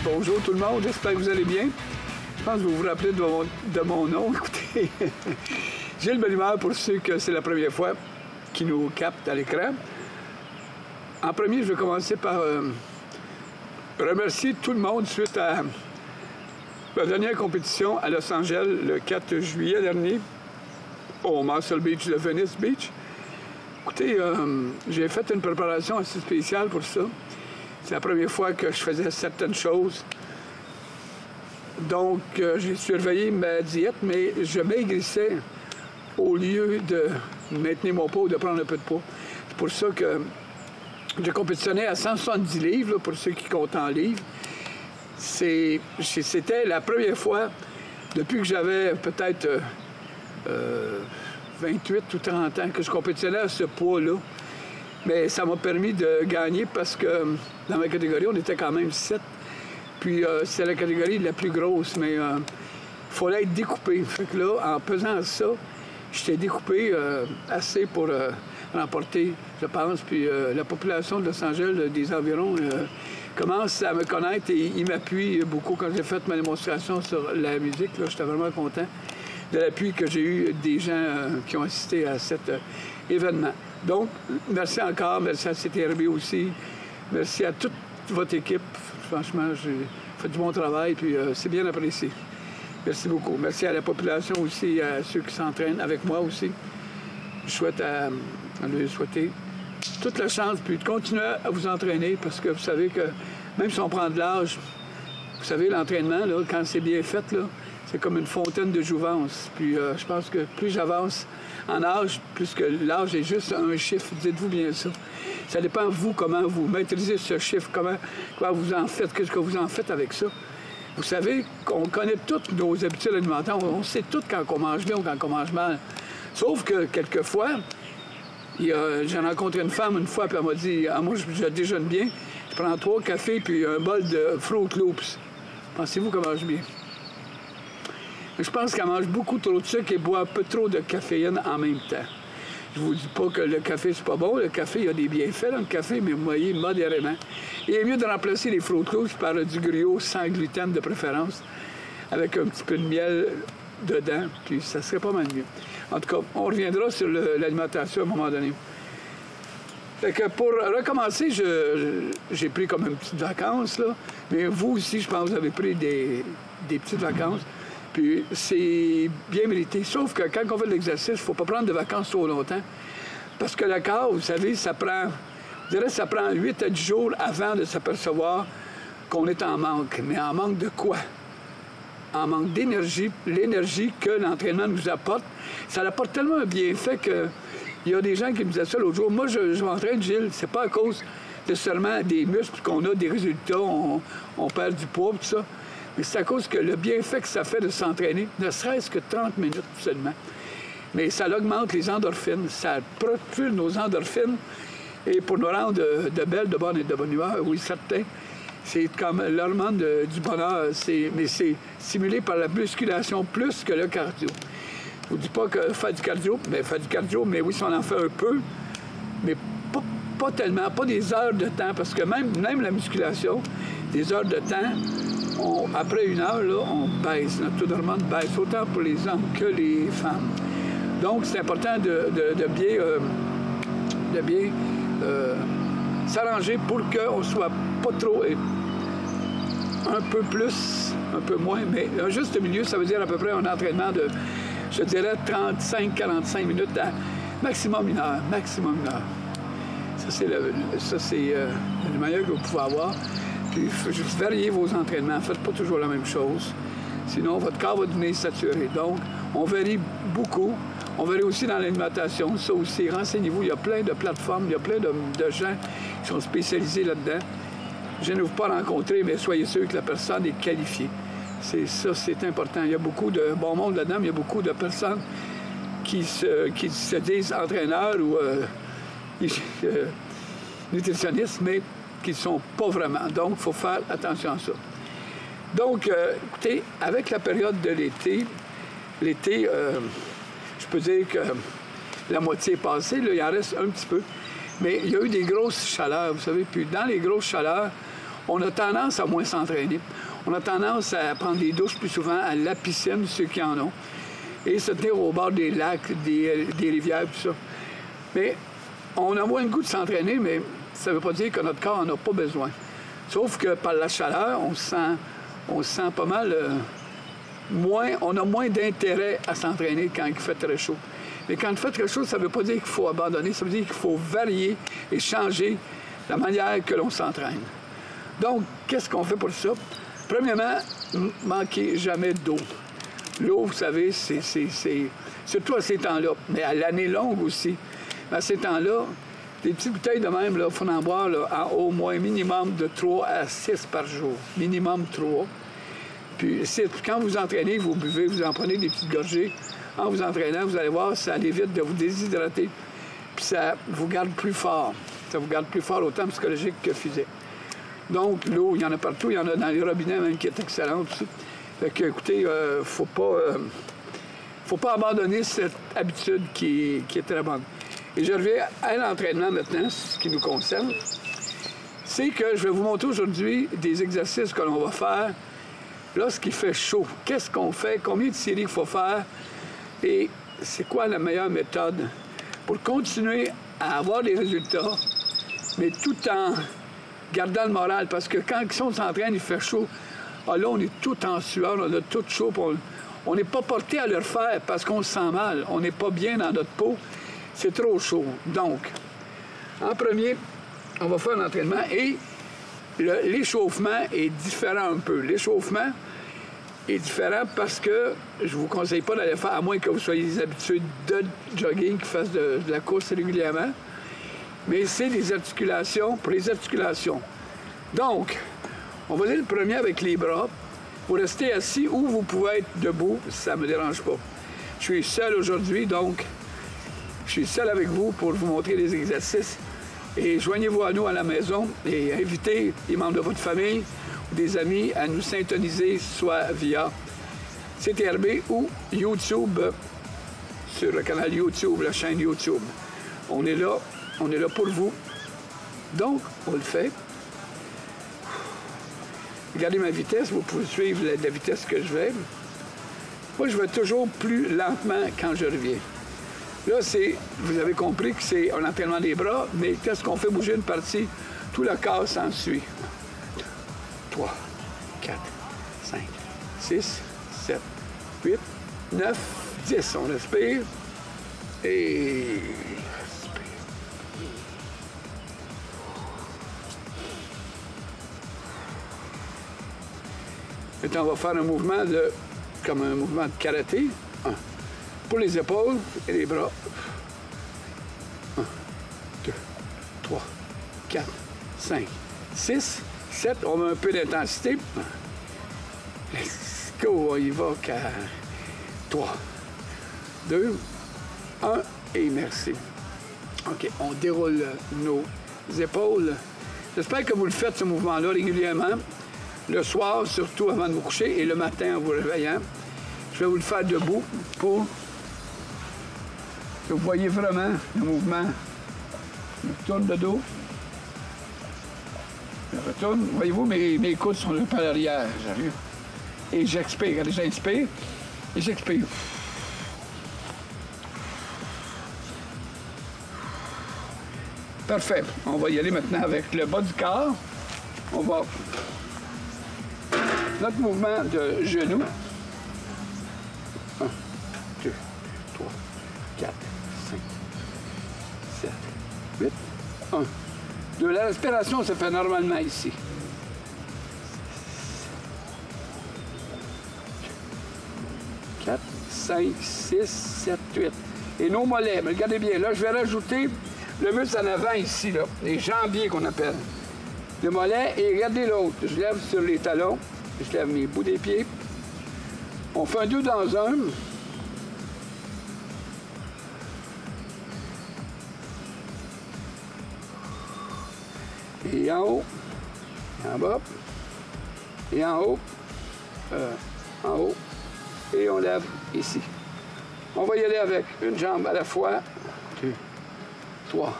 bonjour tout le monde, j'espère que vous allez bien. Je pense que vous vous rappelez de mon nom. Écoutez, Gilles Bellemare, pour ceux que c'est la première fois qui nous captent à l'écran. En premier, je vais commencer par remercier tout le monde suite à la dernière compétition à Los Angeles le 4 juillet dernier, au Muscle Beach de Venice Beach. Écoutez, j'ai fait une préparation assez spéciale pour ça. C'est la première fois que je faisais certaines choses. Donc, j'ai surveillé ma diète, mais je maigrissais au lieu de maintenir mon poids ou de prendre un peu de poids. C'est pour ça que je compétitionnais à 170 livres, là, pour ceux qui comptent en livres. C'était la première fois depuis que j'avais peut-être 28 ou 30 ans que je compétitionnais à ce poids-là. Mais ça m'a permis de gagner parce que dans ma catégorie, on était quand même 7. Puis c'est la catégorie la plus grosse, mais il fallait être découpé. Fait que là, en pesant ça, j'étais découpé assez pour remporter, je pense. Puis la population de Los Angeles, des environs, commence à me connaître et il m'appuie beaucoup. Quand j'ai fait ma démonstration sur la musique, là, j'étais vraiment content de l'appui que j'ai eu des gens qui ont assisté à cet événement. Donc, merci encore, merci à CTRB aussi, merci à toute votre équipe. Franchement, j'ai fait du bon travail, puis c'est bien apprécié. Merci beaucoup. Merci à la population aussi, à ceux qui s'entraînent avec moi aussi. Je souhaite à leur souhaiter toute la chance, puis de continuer à vous entraîner, parce que vous savez que même si on prend de l'âge, vous savez, l'entraînement, là, quand c'est bien fait, là, c'est comme une fontaine de jouvence. Puis je pense que plus j'avance en âge, plus que l'âge est juste un chiffre, dites-vous bien ça. Ça dépend de vous, comment vous maîtrisez ce chiffre, comment vous en faites, qu'est-ce que vous en faites avec ça. Vous savez qu'on connaît toutes nos habitudes alimentaires, on sait toutes quand on mange bien ou quand on mange mal. Sauf que quelquefois, j'ai rencontré une femme une fois, puis elle m'a dit « Ah, moi, je déjeune bien, je prends 3 cafés puis un bol de Fruit Loops. Pensez-vous qu'elle mange bien? » Je pense qu'elle mange beaucoup trop de sucre et boit un peu trop de caféine en même temps. Je ne vous dis pas que le café, c'est pas bon. Le café, il y a des bienfaits dans le café, mais vous voyez, modérément. Il est mieux de remplacer les Fruit Loops par du griot sans gluten de préférence, avec un petit peu de miel dedans, puis ça serait pas mal mieux. En tout cas, on reviendra sur l'alimentation à un moment donné. Fait que pour recommencer, j'ai pris comme une petite vacance, là. Mais vous aussi, je pense que vous avez pris des petites vacances. Puis c'est bien mérité. Sauf que quand on fait de l'exercice, il ne faut pas prendre de vacances trop longtemps. Parce que le corps, vous savez, ça prend 8 à 10 jours avant de s'apercevoir qu'on est en manque. Mais en manque de quoi? En manque d'énergie. L'énergie que l'entraînement nous apporte, ça apporte tellement un bienfait que il y a des gens qui me disaient ça l'autre jour. Moi, je m'entraîne, Gilles, c'est pas à cause nécessairement des muscles qu'on a, des résultats, on perd du poids, tout ça. Mais c'est à cause que le bienfait que ça fait de s'entraîner, ne serait-ce que 30 minutes seulement. Mais ça augmente les endorphines, ça propulse nos endorphines. Et pour nous rendre de belles, de bonnes et de bonne humeur, oui, certain, c'est comme l'hormone du bonheur, mais c'est stimulé par la musculation plus que le cardio. Je ne vous dis pas que faire du cardio, mais oui, si on en fait un peu, mais pas tellement, pas des heures de temps, parce que même la musculation, des heures de temps, après 1 heure, là, on baisse, notre taux d'hormone baisse, autant pour les hommes que les femmes. Donc, c'est important de bien s'arranger pour qu'on ne soit pas trop, un peu plus, un peu moins, mais un juste milieu, ça veut dire à peu près un entraînement de, je dirais, 35-45 minutes à maximum 1 heure, Ça, c'est le meilleur que vous pouvez avoir. Puis, juste variez vos entraînements. Faites pas toujours la même chose. Sinon, votre corps va devenir saturé. Donc, on varie beaucoup. On varie aussi dans l'alimentation. Ça aussi, renseignez-vous. Il y a plein de plateformes, il y a plein de gens qui sont spécialisés là-dedans. Je ne vous pas rencontrer, mais soyez sûr que la personne est qualifiée. C'est important. Il y a beaucoup de bon monde là-dedans, mais il y a beaucoup de personnes qui se disent entraîneurs ou nutritionnistes, mais qui ne sont pas vraiment. Donc, il faut faire attention à ça. Donc, écoutez, avec la période de l'été, je peux dire que la moitié est passée, là, il en reste un petit peu. Mais il y a eu des grosses chaleurs, vous savez. Puis dans les grosses chaleurs, on a tendance à moins s'entraîner. On a tendance à prendre des douches plus souvent à la piscine, ceux qui en ont, et se tenir au bord des lacs, des rivières, tout ça. Mais on a moins le goût de s'entraîner, mais ça ne veut pas dire que notre corps n'en a pas besoin. Sauf que par la chaleur, on se sent pas mal moins... On a moins d'intérêt à s'entraîner quand il fait très chaud. Mais quand il fait très chaud, ça ne veut pas dire qu'il faut abandonner, ça veut dire qu'il faut varier et changer la manière que l'on s'entraîne. Donc, qu'est-ce qu'on fait pour ça? Premièrement, manquez jamais d'eau. L'eau, vous savez, c'est surtout à ces temps-là, mais à l'année longue aussi. À ces temps-là, des petites bouteilles de même, il faut en boire là, au moins minimum de 3 à 6 par jour. Minimum 3. Puis quand vous entraînez, vous buvez, vous en prenez des petites gorgées. En vous entraînant, vous allez voir, ça évite de vous déshydrater. Puis ça vous garde plus fort. Ça vous garde plus fort autant psychologique que physique. Donc, l'eau, il y en a partout. Il y en a dans les robinets même qui est excellente aussi. Fait que, écoutez, faut pas abandonner cette habitude qui est très bonne. Et je reviens à l'entraînement maintenant, ce qui nous concerne. C'est que je vais vous montrer aujourd'hui des exercices que l'on va faire lorsqu'il fait chaud. Qu'est-ce qu'on fait? Combien de séries il faut faire? Et c'est quoi la meilleure méthode pour continuer à avoir des résultats, mais tout en gardant le moral? Parce que quand on s'entraîne, il fait chaud. Ah, là, on est tout en sueur, on a tout chaud. On n'est pas porté à le refaire parce qu'on se sent mal. On n'est pas bien dans notre peau. C'est trop chaud. Donc, en premier, on va faire un entraînement et l'échauffement est différent un peu. L'échauffement est différent parce que je ne vous conseille pas d'aller faire, à moins que vous soyez habitués de jogging, qui fassent de la course régulièrement. Mais c'est des articulations pour les articulations. Donc, on va aller le premier avec les bras. Vous restez assis ou vous pouvez être debout, ça ne me dérange pas. Je suis seul aujourd'hui, donc je suis seul avec vous pour vous montrer les exercices. Et joignez-vous à nous à la maison et invitez les membres de votre famille ou des amis à nous syntoniser, soit via CTRB ou YouTube, sur le canal YouTube, la chaîne YouTube. On est là pour vous. Donc, on le fait. Regardez ma vitesse, vous pouvez suivre la vitesse que je vais. Moi, je vais toujours plus lentement quand je reviens. Là, vous avez compris que c'est un entraînement des bras, mais qu'est-ce qu'on fait bouger une partie? Tout le corps s'ensuit. 3, 4, 5, 6, 7, 8, 9, 10. On respire. Et... Maintenant, on va faire un mouvement comme un mouvement de karaté. Pour les épaules et les bras. 1, 2, 3, 4, 5, 6, 7. On met un peu d'intensité. Let's go, on y va. 3, 2, 1 et merci. OK, on déroule nos épaules. J'espère que vous le faites, ce mouvement-là, régulièrement. Le soir, surtout avant de vous coucher, et le matin en vous réveillant. Je vais vous le faire debout pour que vous voyez vraiment le mouvement. Je tourne le dos. Je retourne. Voyez-vous, mes coudes sont un peu à l'arrière. J'arrive. Et j'expire. Regardez, j'inspire et j'expire. Parfait. On va y aller maintenant avec le bas du corps. On va... Notre mouvement de genou. 1, 2, 3, 4, 5, 7, 8, 1, 2. La respiration se fait normalement ici. 4, 5, 6, 7, 8. Et nos mollets, mais regardez bien, là, je vais rajouter le muscle en avant ici, là, les jambiers qu'on appelle. Le mollet, et regardez l'autre. Je lève sur les talons, je lève mes bouts des pieds. On fait un 2 dans un. Et en haut, en bas, et en haut, et on lève ici. On va y aller avec une jambe à la fois. 2, 3.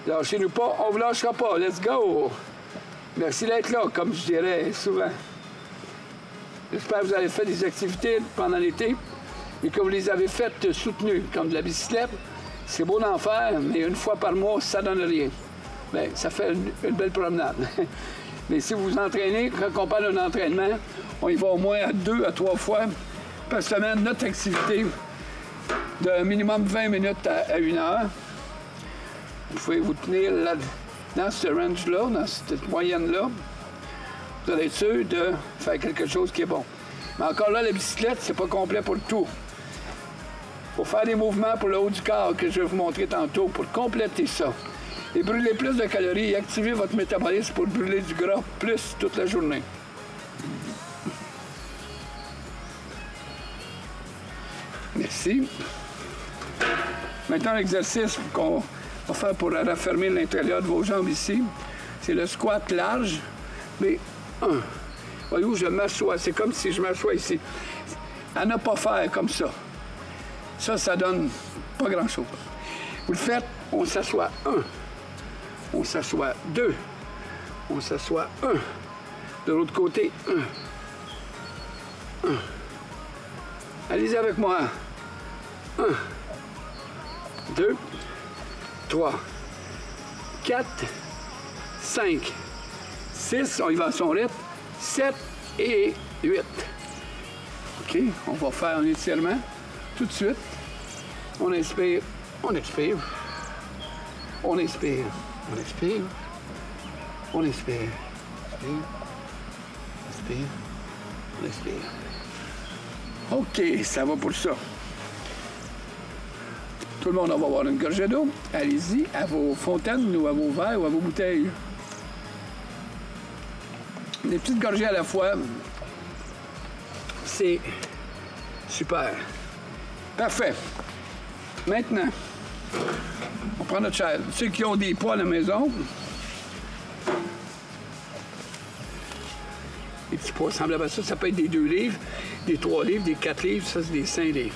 Lâchez-nous pas, on ne vous lâchera pas. Let's go! Merci d'être là, comme je dirais souvent. J'espère que vous avez fait des activités pendant l'été et que vous les avez faites soutenues, comme de la bicyclette. C'est beau d'en faire, mais une fois par mois, ça donne rien. Bien, ça fait une belle promenade. Mais si vous vous entraînez, quand on parle d'un entraînement, on y va au moins à 2 à 3 fois par semaine, notre activité de minimum 20 minutes à 1 heure. Vous pouvez vous tenir là, dans ce range-là, dans cette moyenne-là. Vous allez être sûr de faire quelque chose qui est bon. Mais encore là, la bicyclette, c'est pas complet pour le tout. Il faut faire des mouvements pour le haut du corps que je vais vous montrer tantôt pour compléter ça. Et brûler plus de calories et activer votre métabolisme pour brûler du gras plus toute la journée. Merci. Maintenant, l'exercice qu'on va faire pour raffermir l'intérieur de vos jambes ici, c'est le squat large, mais voyez-vous, je m'assois. C'est comme si je m'assois ici. À ne pas faire comme ça. Ça donne pas grand-chose. Vous le faites, on s'assoit 1. On s'assoit 2. On s'assoit 1. De l'autre côté, 1. Allez-y avec moi. 1, 2, 3, 4, 5, 6, on y va à son rythme, 7 et 8. OK, on va faire un étirement tout de suite. On inspire, on expire. On inspire, on expire. On inspire, inspire, on expire. OK, ça va pour ça. Tout le monde va boire une gorgée d'eau. Allez-y, à vos fontaines ou à vos verres ou à vos bouteilles. Des petites gorgées à la fois, c'est super. Parfait. Maintenant, on prend notre chaise. Ceux qui ont des poids à la maison, les petits poids semblables à ça, ça peut être des 2 livres, des 3 livres, des 4 livres, ça c'est des 5 livres.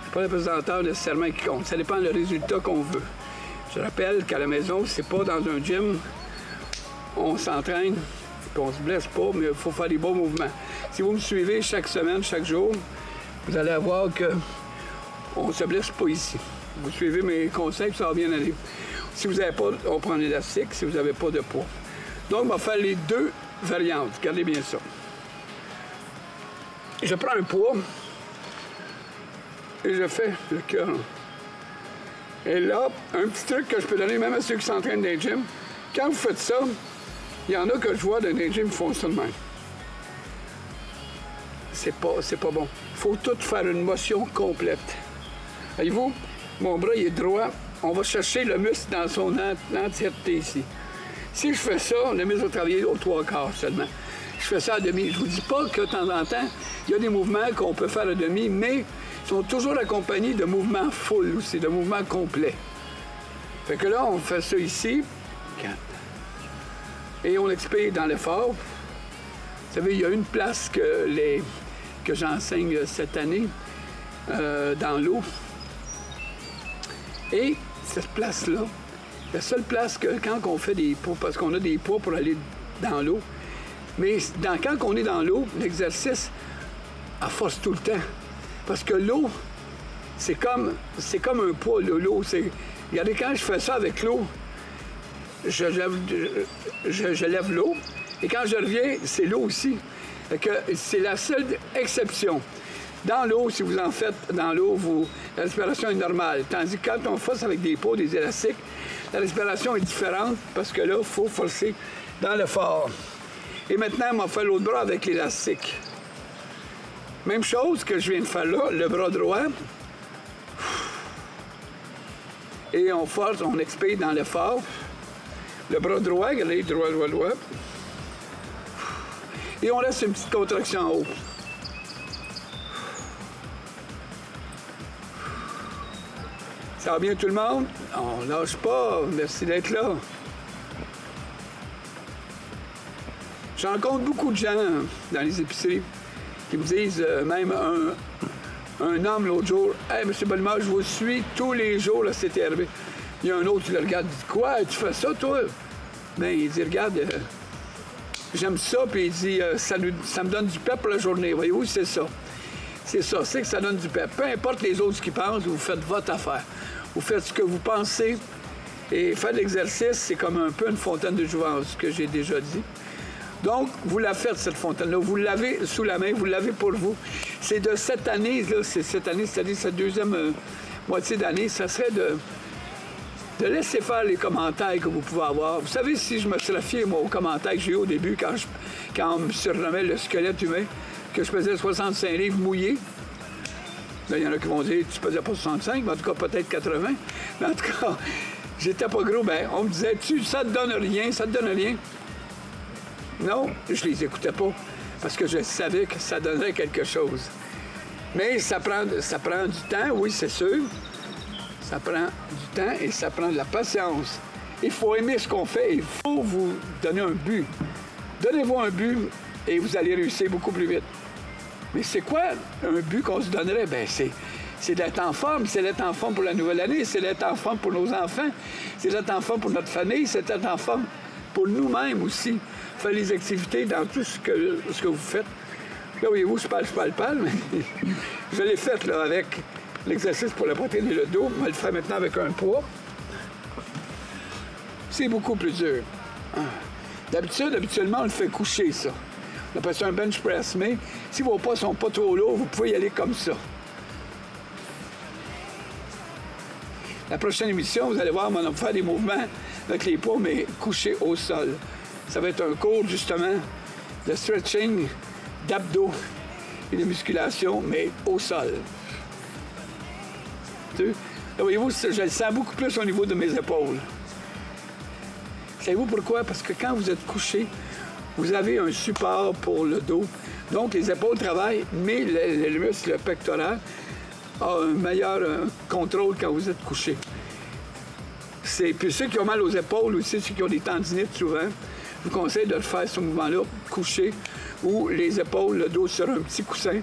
C'est pas le pesanteur nécessairement qui compte, ça dépend du résultat qu'on veut. Je rappelle qu'à la maison, c'est pas dans un gym, on s'entraîne, puis on se blesse pas, mais il faut faire des bons mouvements. Si vous me suivez chaque semaine, chaque jour, vous allez voir qu'on ne se blesse pas ici. Vous suivez mes conseils, ça va bien aller. Si vous n'avez pas, on prend l'élastique, si vous n'avez pas de poids. Donc, on va faire les 2 variantes. Regardez bien ça. Je prends un poids et je fais le cœur. Et là, un petit truc que je peux donner même à ceux qui s'entraînent dans les gyms, quand vous faites ça, il y en a que je vois dans les gyms qui font ça de même. C'est pas bon. Il faut tout faire une motion complète. Voyez-vous, mon bras il est droit. On va chercher le muscle dans son entièreté ici. Si je fais ça, le muscle va travailler aux 3/4 seulement. Je fais ça à demi. Je vous dis pas que de temps en temps, il y a des mouvements qu'on peut faire à demi, mais ils sont toujours accompagnés de mouvements full aussi, de mouvements complets. Fait que là, on fait ça ici. 4. Et on expire dans l'effort. Vous savez, il y a une place que j'enseigne cette année dans l'eau. Et cette place-là, la seule place que quand on fait des poids, parce qu'on a des poids pour aller dans l'eau, mais quand on est dans l'eau, l'exercice force tout le temps. Parce que l'eau, c'est comme un poids, l'eau. Regardez, quand je fais ça avec l'eau, je lève l'eau, et quand je reviens, c'est l'eau aussi. C'est la seule exception. Dans l'eau, si vous en faites dans l'eau, la respiration est normale. Tandis que quand on force avec des poids, des élastiques, la respiration est différente parce que là, il faut forcer dans l'effort. Et maintenant, on va faire l'autre bras avec l'élastique. Même chose que je viens de faire là, le bras droit. Et on force, on expire dans l'effort. Le bras droit, regardez, droit. Et on laisse une petite contraction en haut. Ça va bien tout le monde? On lâche pas. Merci d'être là. Je rencontre beaucoup de gens dans les épiceries qui me disent, même un homme l'autre jour, « Hey, M. Bellemare, je vous suis tous les jours à CTRB. » Il y a un autre qui le regarde, il dit, « Quoi, tu fais ça, toi? » Ben, il dit, « Regarde, j'aime ça, puis il dit, ça me donne du pep pour la journée. Voyez-vous, c'est ça. C'est ça, c'est que ça donne du pep. Peu importe les autres qui pensent, vous faites votre affaire. Vous faites ce que vous pensez. Et faire de l'exercice, c'est comme un peu une fontaine de jouvence, ce que j'ai déjà dit. Donc, vous la faites, cette fontaine-là. Vous l'avez sous la main, vous l'avez pour vous. C'est de cette année, là, c'est cette année, c'est-à-dire cette deuxième moitié d'année, ça serait de laisser faire les commentaires que vous pouvez avoir. Vous savez, si je me serais fié, moi, aux commentaires que j'ai eu au début, quand on me surnommait le squelette humain, que je pesais 65 livres mouillés, là, il y en a qui vont dire, tu pesais pas 65, mais en tout cas, peut-être 80. Mais en tout cas, j'étais pas gros. Ben, on me disait, ça te donne rien, ça te donne rien. Non, je les écoutais pas, parce que je savais que ça donnerait quelque chose. Mais ça prend du temps, oui, c'est sûr. Ça prend du temps et ça prend de la patience. Il faut aimer ce qu'on fait, il faut vous donner un but. Donnez-vous un but et vous allez réussir beaucoup plus vite. Mais c'est quoi un but qu'on se donnerait? Bien, c'est d'être en forme. C'est d'être en forme pour la nouvelle année. C'est d'être en forme pour nos enfants. C'est d'être en forme pour notre famille. C'est d'être en forme pour nous-mêmes aussi. Faire les activités dans tout ce que vous faites. Là, voyez-vous, je parle, mais je l'ai fait là, avec l'exercice pour la poitrine et le dos. On va le faire maintenant avec un poids. C'est beaucoup plus dur. Habituellement, on le fait coucher, ça. On appelle ça un bench press, mais si vos pas ne sont pas trop lourds, vous pouvez y aller comme ça. La prochaine émission, vous allez voir, on va faire des mouvements avec les poids, mais couchés au sol. Ça va être un cours, justement, de stretching, d'abdos et de musculation, mais au sol. Là, voyez-vous, je le sens beaucoup plus au niveau de mes épaules. Savez-vous pourquoi? Parce que quand vous êtes couché, vous avez un support pour le dos. Donc, les épaules travaillent, mais le muscle pectoral a un meilleur contrôle quand vous êtes couché. Puis ceux qui ont mal aux épaules aussi, ceux qui ont des tendinites souvent, je vous conseille de le faire ce mouvement-là, couché, ou les épaules, le dos sur un petit coussin.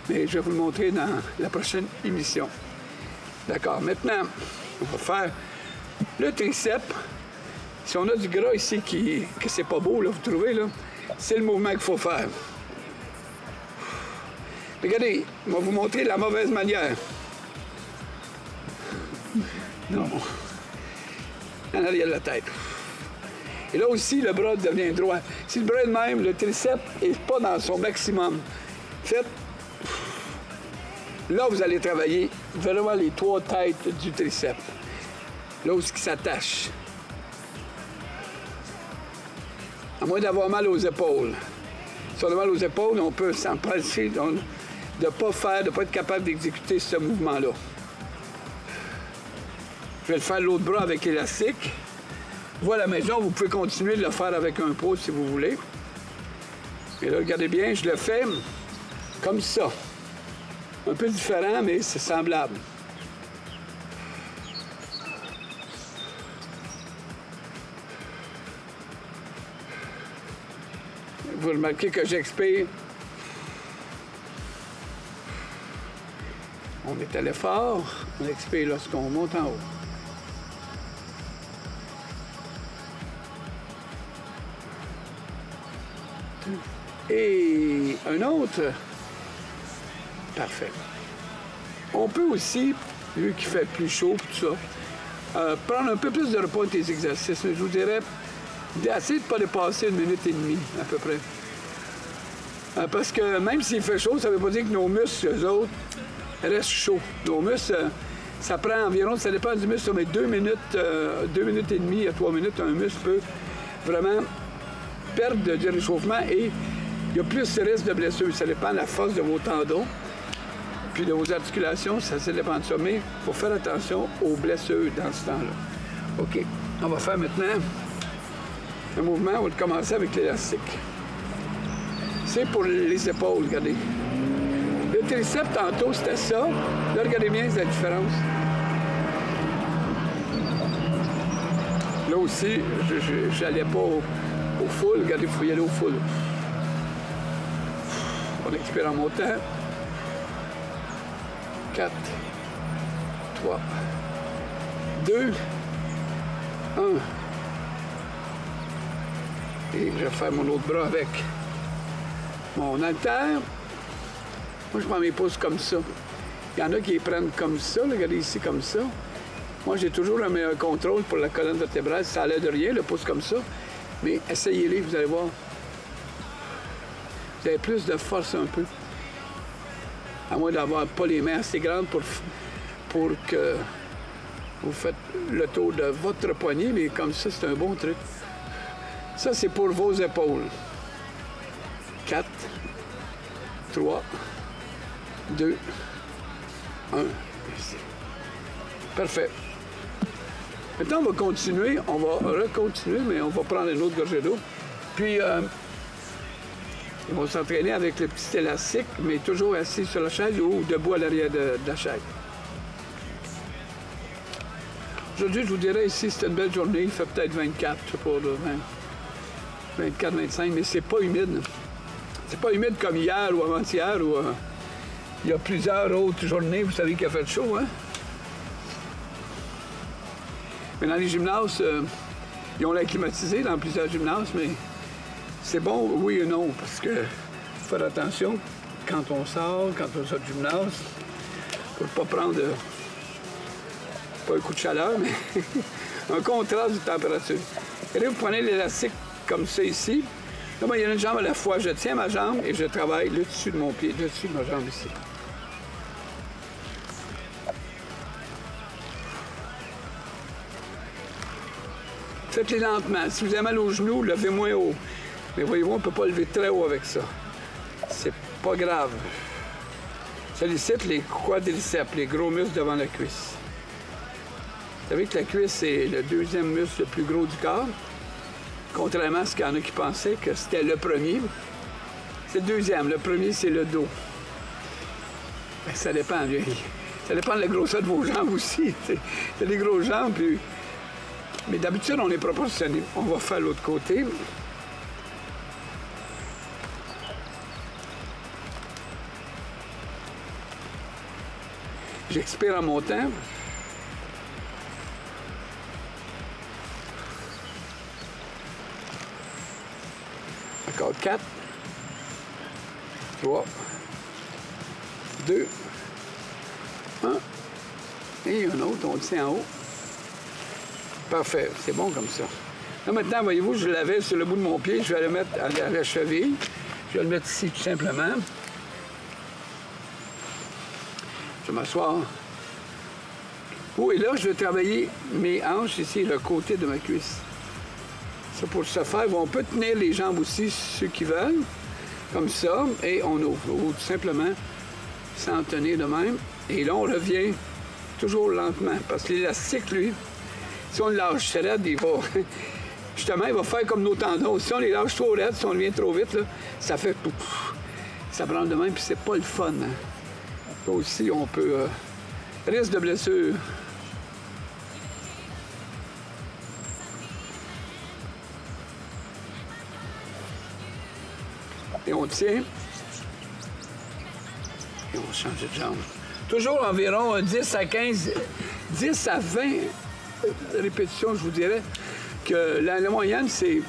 Mais je vais vous le montrer dans la prochaine émission. D'accord. Maintenant, on va faire le triceps. Si on a du gras ici que c'est pas beau, là, vous trouvez, là, c'est le mouvement qu'il faut faire. Regardez, je vais vous montrer la mauvaise manière. Non. En arrière de la tête. Et là aussi, le bras devient droit. Si le bras est de même, le triceps n'est pas dans son maximum. Faites. Là, vous allez travailler vraiment les 3 têtes du triceps. Là où il s'attache. À moins d'avoir mal aux épaules. Si on a mal aux épaules, on peut s'empêcher de ne pas être capable d'exécuter ce mouvement-là. Je vais le faire l'autre bras avec l'élastique. Vous, à la maison, vous pouvez continuer de le faire avec un pot si vous voulez. Et là, regardez bien, je le fais comme ça. Un peu différent, mais c'est semblable. Vous remarquez que j'expire. On est à l'effort, on expire lorsqu'on monte en haut. Et un autre. Parfait. On peut aussi, vu qu'il fait plus chaud, tout ça, prendre un peu plus de repos entre les exercices. Je vous dirais d'essayer de ne pas dépasser 1 minute et demie, à peu près. Parce que même s'il fait chaud, ça ne veut pas dire que nos muscles, eux autres, restent chauds. Nos muscles, ça prend environ, ça dépend du muscle, mais 2 minutes et demie à 3 minutes, un muscle peut vraiment perdre du réchauffement et il y a plus de risque de blessure. Ça dépend de la force de vos tendons, puis de vos articulations, ça dépend de ça. Mais il faut faire attention aux blessures dans ce temps-là. OK. On va faire maintenant un mouvement. On va commencer avec l'élastique. C'est pour les épaules, regardez. Le triceps, tantôt, c'était ça. Là, regardez bien la différence. Là aussi, je n'allais pas au full. Regardez, il faut y aller au full. On expire en montant. 4, 3, 2, 1. Et je vais faire mon autre bras avec mon haltère. Moi, je prends mes pouces comme ça. Il y en a qui les prennent comme ça, regardez ici, comme ça. Moi, j'ai toujours un meilleur contrôle pour la colonne vertébrale. Ça n'allait de rien, le pouce comme ça. Mais essayez-les, vous allez voir. Vous avez plus de force un peu. À moins d'avoir pas les mains assez grandes pour que vous faites le tour de votre poignet, mais comme ça, c'est un bon truc. Ça, c'est pour vos épaules. 4, 3, 2, 1. Parfait. Maintenant, on va continuer. On va recontinuer, mais on va prendre une autre gorgée d'eau. Puis, ils vont s'entraîner avec le petit élastique, mais toujours assis sur la chaise ou debout à l'arrière de la chaise. Aujourd'hui, je vous dirais ici, c'est une belle journée. Il fait peut-être 24, je sais pas, 24, 25, mais c'est pas humide. C'est pas humide comme hier ou avant-hier ou il y a plusieurs autres journées, vous savez qu'il a fait chaud, hein? Mais dans les gymnases, ils ont l'air climatisé dans plusieurs gymnases, mais c'est bon, oui et non, parce que faut faire attention quand on sort du gymnase, pour ne pas prendre pas un coup de chaleur, mais un contraste de température. Et là, vous prenez l'élastique comme ça ici. Là, il y a une jambe à la fois. Je tiens ma jambe et je travaille le dessus de mon pied, le dessus de ma jambe ici. Faites-les lentement. Si vous avez mal aux genoux, levez moins haut. Mais voyez-vous, on ne peut pas lever très haut avec ça. C'est pas grave. Sollicite les quadriceps, les gros muscles devant la cuisse. Vous savez que la cuisse, c'est le deuxième muscle le plus gros du corps. Contrairement à ce qu'il y en a qui pensaient que c'était le premier. C'est le deuxième. Le premier, c'est le dos. Bien, ça dépend. Ça dépend de la grosseur de vos jambes aussi. C'est des grosses jambes, puis... Mais d'habitude, on est proportionné. On va faire l'autre côté. J'expire en montant. Encore 4, 3, 2, 1. Et un autre, on le tient en haut. Parfait, c'est bon comme ça. Là maintenant, voyez-vous, je l'avais sur le bout de mon pied. Je vais le mettre à la cheville. Je vais le mettre ici tout simplement. Je vais m'asseoir. Oh, et là, je vais travailler mes hanches ici, le côté de ma cuisse. Ça, pour ce faire, on peut tenir les jambes aussi, ceux qui veulent, comme ça, et on ouvre. Ou tout simplement, sans tenir de même. Et là, on revient toujours lentement, parce que l'élastique, lui, si on le lâche très raide, il va... Justement, il va faire comme nos tendons. Si on les lâche trop raide, si on vient trop vite, là, ça fait... Ça prend de même, puis c'est pas le fun. Hein. Là aussi, on peut... risque de blessure. Et on tient. Et on change de jambe. Toujours environ 10 à 15, 10 à 20 répétitions, je vous dirais. Que la moyenne, c'est...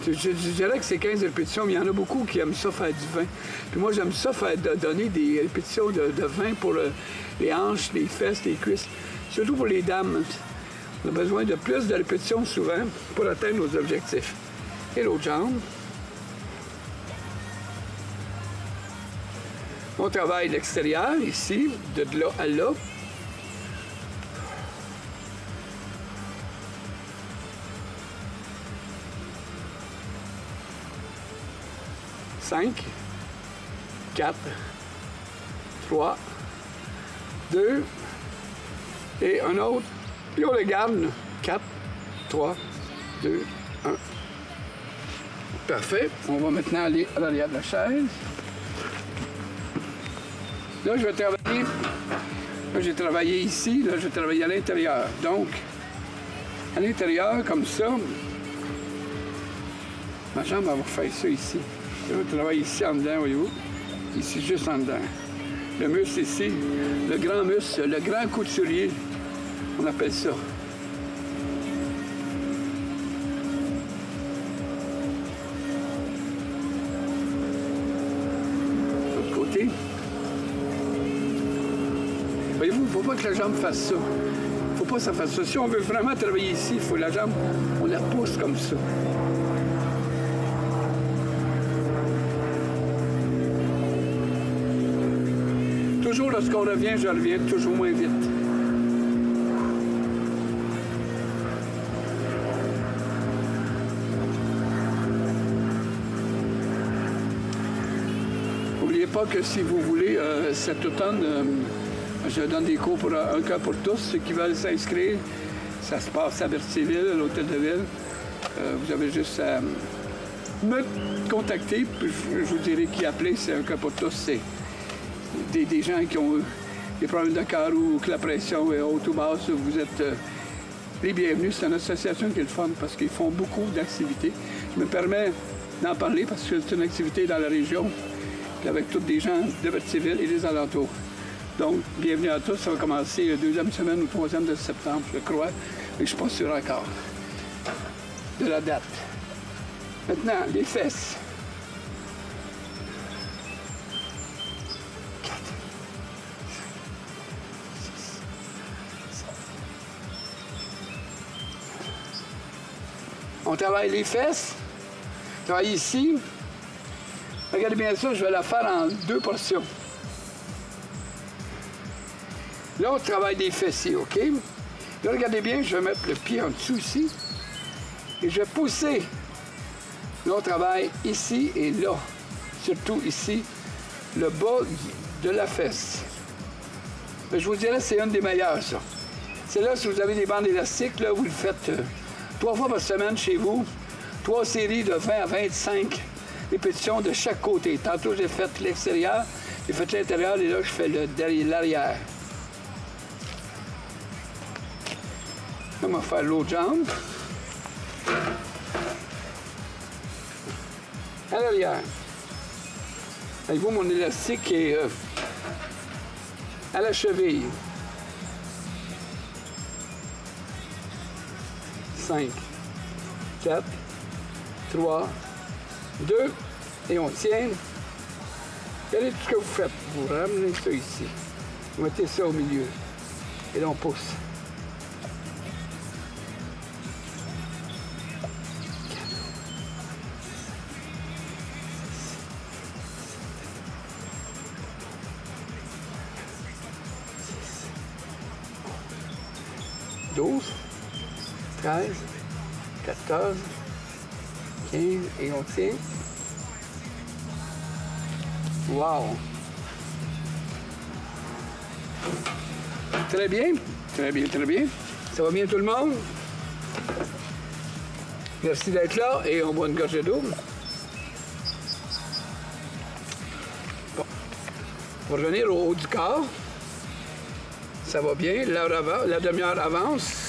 Je dirais que c'est 15 répétitions, mais il y en a beaucoup qui aiment ça faire du 20. Puis moi, j'aime ça donner des répétitions de 20 pour les hanches, les fesses, les cuisses. Surtout pour les dames. On a besoin de plus de répétitions souvent pour atteindre nos objectifs. Et l'autre jambe. On travaille l'extérieur, ici, de là à là. Cinq, 4, 3, 2, et un autre. Puis on le garde. 4, 3, 2, 1. Parfait. On va maintenant aller à l'arrière de la chaise. Là, je vais travailler. Là, j'ai travaillé ici. Là, je vais travailler à l'intérieur. Donc, à l'intérieur, comme ça, ma jambe va faire ça ici. Je travaille ici en dedans, voyez-vous. Ici, juste en dedans. Le muscle ici, le grand muscle, le grand couturier, on appelle ça. pas que la jambe fasse ça. Il ne faut pas que ça fasse ça. Si on veut vraiment travailler ici, il faut que la jambe, on la pousse comme ça. Toujours lorsqu'on revient, je reviens toujours moins vite. N'oubliez pas que si vous voulez, cet automne, je donne des cours pour un cas pour tous. Ceux qui veulent s'inscrire, ça se passe à Berthierville, à l'Hôtel de Ville. Vous avez juste à me contacter, puis je vous dirai qui appeler. C'est un cas pour tous. C'est des gens qui ont des problèmes de cœur ou que la pression est haute ou basse. Vous êtes les bienvenus. C'est une association qui est le fun parce qu'ils font beaucoup d'activités. Je me permets d'en parler parce que c'est une activité dans la région avec tous des gens de Berthierville et des alentours. Donc, bienvenue à tous. Ça va commencer deuxième semaine ou troisième de septembre, je crois, mais je ne suis pas sûr encore de la date. Maintenant, les fesses. 4, 5, 6, 7. On travaille les fesses. On travaille ici. Regardez bien ça, je vais la faire en 2 portions. Là, on travaille des fessiers, OK? Là, regardez bien, je vais mettre le pied en dessous ici. Et je vais pousser. Là, on travaille ici et là. Surtout ici, le bas de la fesse. Mais je vous dirais, c'est une des meilleures, ça. C'est là, si vous avez des bandes élastiques, là, vous le faites 3 fois par semaine chez vous. 3 séries de 20 à 25 répétitions de chaque côté. Tantôt, j'ai fait l'extérieur, j'ai fait l'intérieur et là, je fais l'arrière. Là, on va faire l'autre jambe. À l'arrière. Voyez-vous, mon élastique est à la cheville. 5, 4, 3, 2, et on tient. Regardez tout ce que vous faites. Vous ramenez ça ici. Vous mettez ça au milieu. Et là, on pousse. 12, 13, 14, 15, et on tient. Wow! Très bien, très bien, très bien. Ça va bien tout le monde? Merci d'être là et on boit une gorgée d'eau. Bon. Pour revenir au haut du corps, ça va bien. La demi-heure avance.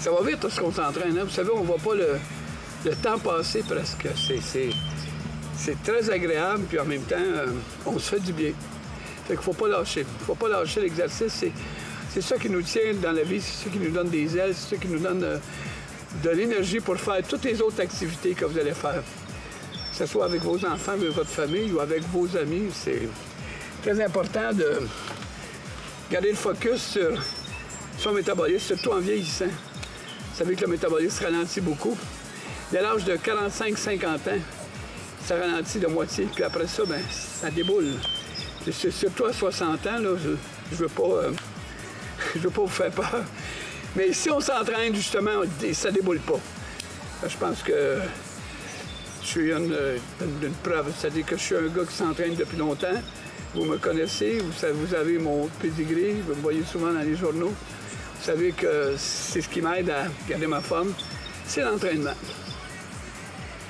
Ça va vite lorsqu'on s'entraîne. Hein? Vous savez, on ne voit pas le temps passer presque. C'est très agréable, puis en même temps, on se fait du bien. Fait qu'il ne faut pas lâcher. Il ne faut pas lâcher l'exercice. C'est ça qui nous tient dans la vie, c'est ça qui nous donne des ailes, c'est ça qui nous donne de l'énergie pour faire toutes les autres activités que vous allez faire. Que ce soit avec vos enfants, avec votre famille ou avec vos amis, c'est très important de garder le focus sur son métabolisme, surtout en vieillissant. Vous savez que le métabolisme ralentit beaucoup. Dès l'âge de 45-50 ans, ça ralentit de moitié, puis après ça, ben, ça déboule. Surtout à 60 ans, là, je veux pas vous faire peur. Mais si on s'entraîne, justement, ça ne déboule pas. Je pense que je suis une preuve. C'est-à-dire que je suis un gars qui s'entraîne depuis longtemps. Vous me connaissez, vous avez mon pedigree, vous me voyez souvent dans les journaux. Vous savez que c'est ce qui m'aide à garder ma forme, c'est l'entraînement.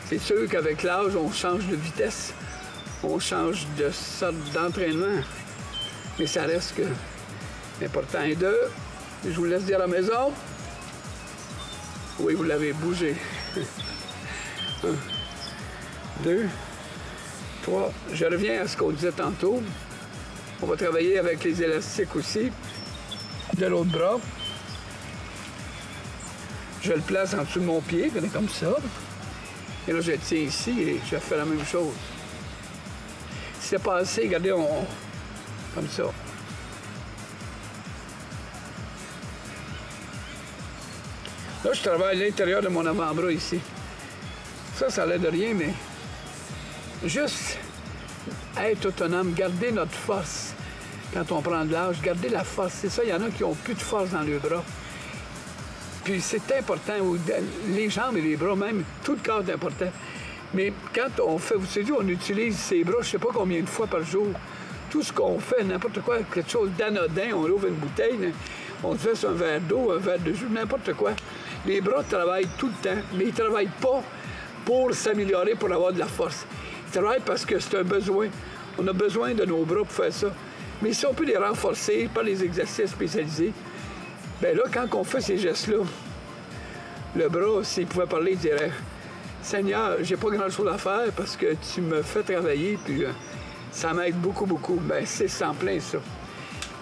C'est sûr qu'avec l'âge, on change de vitesse, on change de sorte d'entraînement. Mais ça reste que l'important est de... Je vous laisse dire à la maison. Oui, vous l'avez bougé. 1, 2, 3. Je reviens à ce qu'on disait tantôt. On va travailler avec les élastiques aussi, de l'autre bras. Je le place en dessous de mon pied, comme ça. Et là, je le tiens ici et je fais la même chose. Si c'est pas assez, regardez, comme ça. Là, je travaille à l'intérieur de mon avant-bras ici. Ça l'aide de rien, mais juste être autonome, garder notre force quand on prend de l'âge, garder la force. C'est ça, il y en a qui n'ont plus de force dans le bras. Puis c'est important, les jambes et les bras même, tout le corps est important. Mais quand on fait, vous savez, on utilise ses bras, je ne sais pas combien de fois par jour. Tout ce qu'on fait, n'importe quoi, quelque chose d'anodin, on ouvre une bouteille, on fait un verre d'eau, un verre de jus, n'importe quoi. Les bras travaillent tout le temps, mais ils ne travaillent pas pour s'améliorer, pour avoir de la force. Ils travaillent parce que c'est un besoin. On a besoin de nos bras pour faire ça. Mais si on peut les renforcer par les exercices spécialisés, bien là, quand on fait ces gestes-là, le bras, s'il pouvait parler, il dirait « Seigneur, j'ai pas grand-chose à faire parce que tu me fais travailler, puis ça m'aide beaucoup, beaucoup. » Bien, c'est sans plein, ça.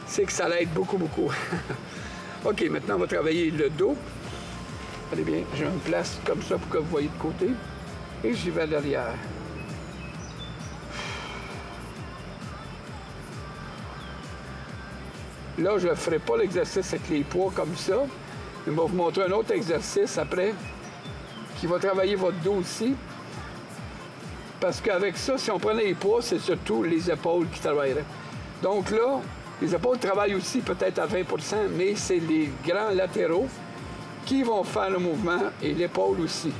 C'est que ça l'aide beaucoup, beaucoup. OK, maintenant, on va travailler le dos. Allez bien, je me place comme ça pour que vous voyez de côté. Et j'y vais derrière. Là, je ne ferai pas l'exercice avec les poids comme ça. Je vais vous montrer un autre exercice après qui va travailler votre dos aussi. Parce qu'avec ça, si on prenait les poids, c'est surtout les épaules qui travailleraient. Donc là, les épaules travaillent aussi peut-être à 20 %, mais c'est les grands latéraux qui vont faire le mouvement et l'épaule aussi.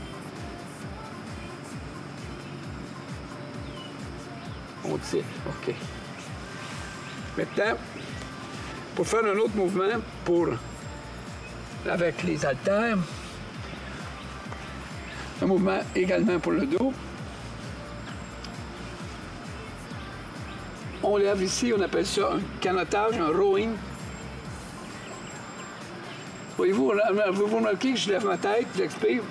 On tire, OK. Maintenant, pour faire un autre mouvement, avec les haltères, un mouvement également pour le dos. On lève ici, on appelle ça un canotage, un rowing. Voyez-vous, vous remarquez que je lève ma tête, j'expire.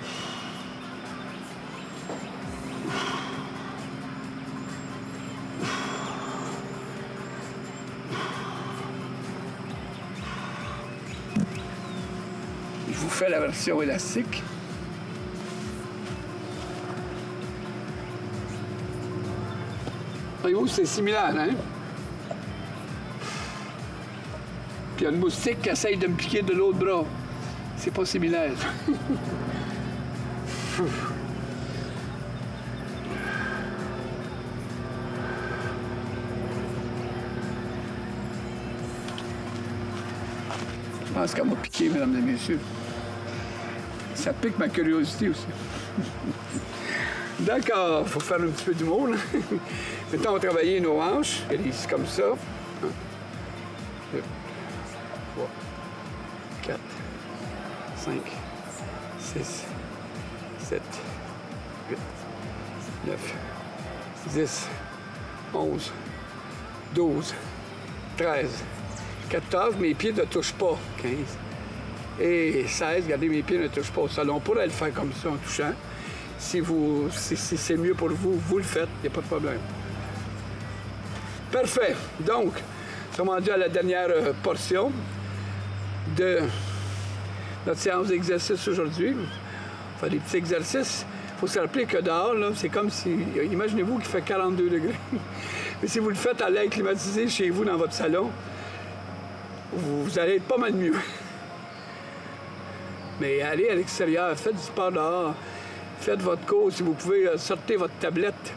Je vous fais la version élastique. Voyez-vous, c'est similaire, hein? Puis il y a une moustique qui essaye de me piquer de l'autre bras. C'est pas similaire. Je pense qu'elle m'a piqué, mesdames et messieurs. Ça pique ma curiosité aussi. D'accord, il faut faire un petit peu d'humour. Maintenant, on va travailler nos hanches. Ici, comme ça. 1, 2, 3, 4, 5, 6, 7, 8, 9, 10, 11, 12, 13, 14. Mes pieds ne touchent pas. 15. Et 16, regardez, mes pieds ne touchent pas au sol. On pourrait le faire comme ça en touchant. Si c'est mieux pour vous, vous le faites, il n'y a pas de problème. Parfait. Donc, nous sommes rendus à la dernière portion de notre séance d'exercice aujourd'hui. On va faire des petits exercices. Il faut se rappeler que dehors, c'est comme si... Imaginez-vous qu'il fait 42 degrés. Mais si vous le faites à l'air climatisé chez vous, dans votre salon, vous allez être pas mal mieux. Mais allez à l'extérieur, faites du sport dehors. Faites votre cours, si vous pouvez, sortez votre tablette,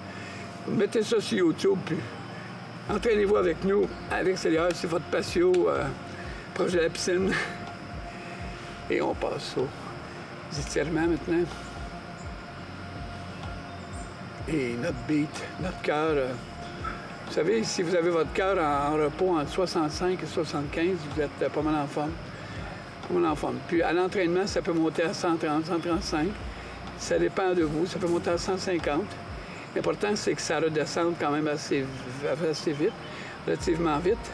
mettez ça sur YouTube, puis entraînez-vous avec nous à l'extérieur, c'est votre patio, proche de la piscine. Et on passe aux étirements maintenant. Et notre beat, notre cœur. Vous savez, si vous avez votre cœur en repos entre 65 et 75, vous êtes pas mal en forme. Pas mal en forme. Puis à l'entraînement, ça peut monter à 130, 135. Ça dépend de vous, ça peut monter à 150. L'important, c'est que ça redescende quand même assez vite, relativement vite.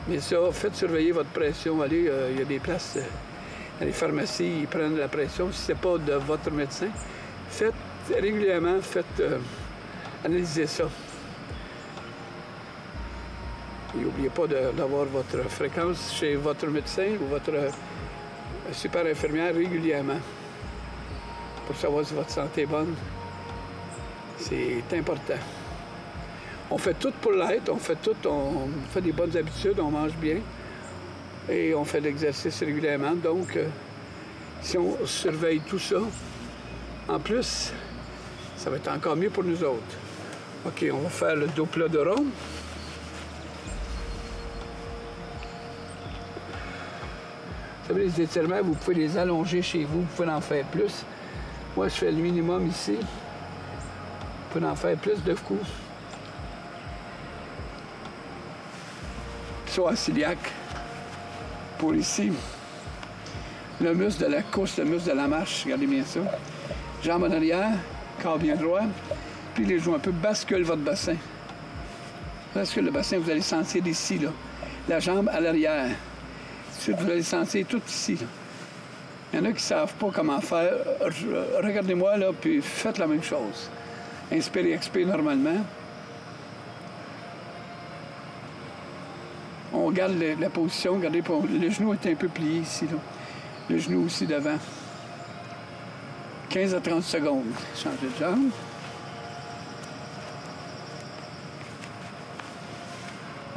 Mais ça, faites surveiller votre pression. Allez, il y a des places, dans les pharmacies, ils prennent la pression. Si ce n'est pas de votre médecin, faites régulièrement, analysez ça. Et n'oubliez pas d'avoir votre fréquence chez votre médecin ou votre super infirmière régulièrement. Pour savoir si votre santé est bonne, c'est important. On fait tout pour l'être, on fait des bonnes habitudes, on mange bien et on fait de l'exercice régulièrement. Donc, si on surveille tout ça, en plus, ça va être encore mieux pour nous autres. OK, on va faire le dos plat de rond. Vous savez, les étirements, vous pouvez les allonger chez vous, vous pouvez en faire plus. Moi, je fais le minimum ici. Vous pouvez en faire plus de coups. Soit ciliaque pour ici. Le muscle de la course, le muscle de la marche, regardez bien ça. Jambes en arrière, corps bien droit. Puis les joues un peu, bascule votre bassin. Bascule le bassin, vous allez sentir ici, là. La jambe à l'arrière. Ensuite, vous allez sentir tout ici, là. Il y en a qui ne savent pas comment faire. Regardez-moi, là, puis faites la même chose. Inspirez, expirez normalement. On garde la position, regardez, le genou est un peu plié ici, là. Le genou aussi devant. 15 à 30 secondes. Changez de jambe.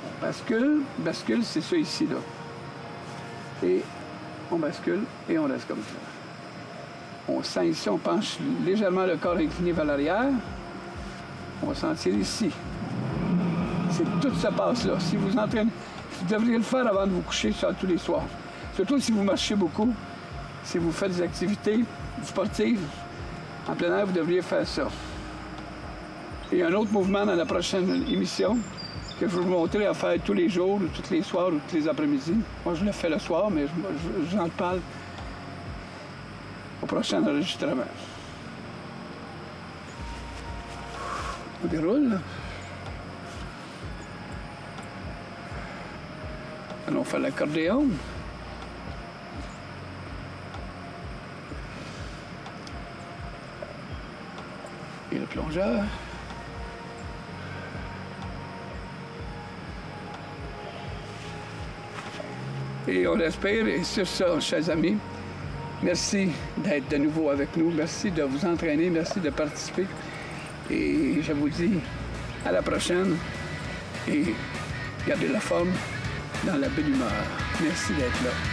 On bascule. Bascule, c'est ça ici, là. Et on bascule et on laisse comme ça. On sent ici, on penche légèrement le corps incliné vers l'arrière. On va sentir ici. C'est tout se passe là. Si vous entraînez, vous devriez le faire avant de vous coucher tous les soirs. Surtout si vous marchez beaucoup, si vous faites des activités sportives, en plein air, vous devriez faire ça. Et un autre mouvement dans la prochaine émission que je vais vous montrer à faire tous les jours, tous les soirs ou tous les après-midi. Moi, je le fais le soir, mais j'en parle au prochain enregistrement. On déroule. Allons faire l'accordéon. Et le plongeur. Et on espère, et sur ça, chers amis, merci d'être de nouveau avec nous, merci de vous entraîner, merci de participer. Et je vous dis à la prochaine et gardez la forme dans la belle humeur. Merci d'être là.